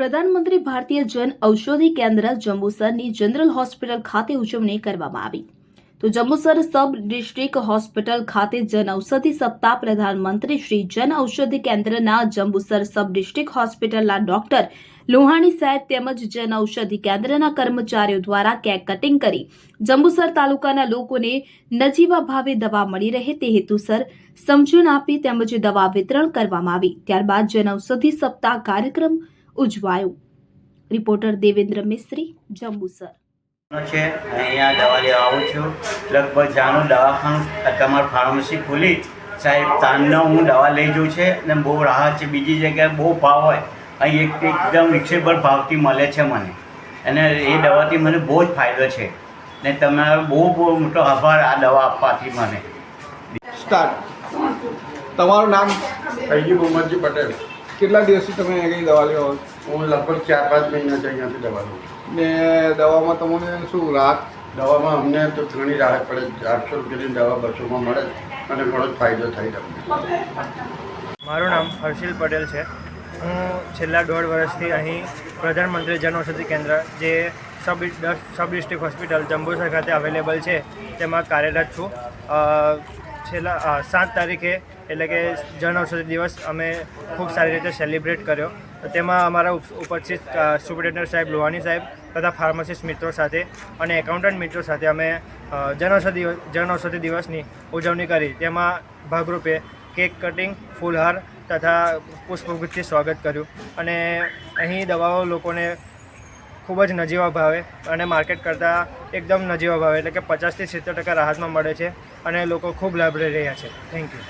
પ્રધાનમંત્રી ભારતીય જન ઔષધિ કેન્દ્ર જંબુસરની general hospital ખાતે ઉજવણી કરવામાં આવી તો જંબુસર સબ ડિસ્ટ્રિક્ટ હોસ્પિટલ ખાતે જન ઔષધિ સપ્તાહ પ્રધાનમંત્રી શ્રી જન ઔષધિ કેન્દ્રના જંબુસર સબ ડિસ્ટ્રિક્ટ હોસ્પિટલના ડોક્ટર લોહાણી સાહેબ તેમજ જન ઔષધિ કેન્દ્રના કર્મચારીઓ દ્વારા કેક કટિંગ કરી જંબુસર તાલુકાના લોકોને નજીવા ભાવે દવા મળી રહે તે હેતુસર સમજણ આપી તેમજ દવા વિતરણ કરવામાં આવી। ત્યારબાદ જન ઔષધિ સપ્તાહ કાર્યક્રમ ઉજવાયો। રિપોર્ટર દેવેન્દ્ર મિસ્ત્રી, જંબુસર। છે અહીંયા દવા લેવા આવું છું। લગભગ જાનું દવાખાનું તમારું ફાર્મસી ખુલી સાહેબ તાનનો હું દવા લઈ જઉં છે અને બહુ રાહત છે। બીજી જગ્યાએ બહુ ભાવ હોય, અહીં એકદમ રિઝનેબલ ભાવથી મળે છે મને, અને એ દવાથી મને બહુ જ ફાયદો છે ને તમારો બહુ મોટો આભાર આ દવા આપવાથી મને। સ્ટાર્ટ। તમારું નામ? અય્યુબ ઉમરજી પટેલ। કેટલા દિવસથી તમે અહીં દવા લેવા આવો? હું લગભગ 4-5 મહિનાથી અહીંયાથી દવા લઉં છું। ને દવામાં તમને શું રાહત? દવામાં અમને તો ઘણી રાહત પડે। 800 રૂપિયાની દવા 200માં મળે અને ઘણો જ ફાયદો થાય તમને। મારું નામ હર્ષિલ પટેલ છે। હું છેલ્લા 1.5 વર્ષથી અહીં પ્રધાનમંત્રી જન ઔષધિ કેન્દ્ર જે સબ ડિસ્ટ્રિક્ટ હોસ્પિટલ જંબુસર ખાતે અવેલેબલ છે તેમાં કાર્યરત છું। છેલ્લા 7 તારીખે એટલે કે જન ઔષધિ દિવસ અમે ખૂબ સારી રીતે સેલિબ્રેટ કર્યો। તો તેમાં અમારા ઉપસ્થિત સુપ્રિન્ટેન્ડન્ટ સાહેબ લોહાણી સાહેબ તથા ફાર્માસિસ્ટ મિત્રો સાથે અને એકાઉન્ટન્ટ મિત્રો સાથે અમે જન ઔષધિ દિવસની ઉજવણી કરી। તેમાં ભાગરૂપે કેક કટિંગ, ફૂલહાર તથા પુષ્પગુચ્છથી સ્વાગત કર્યું અને અહીં દવાઓ લોકોને ખૂબ જ નજીવા ભાવે અને માર્કેટ કરતાં એકદમ નજીવા ભાવે એટલે કે 50 થી 70% રાહતમાં મળે છે અને લોકો ખૂબ લાભ લઈ રહ્યા છે। Thank you.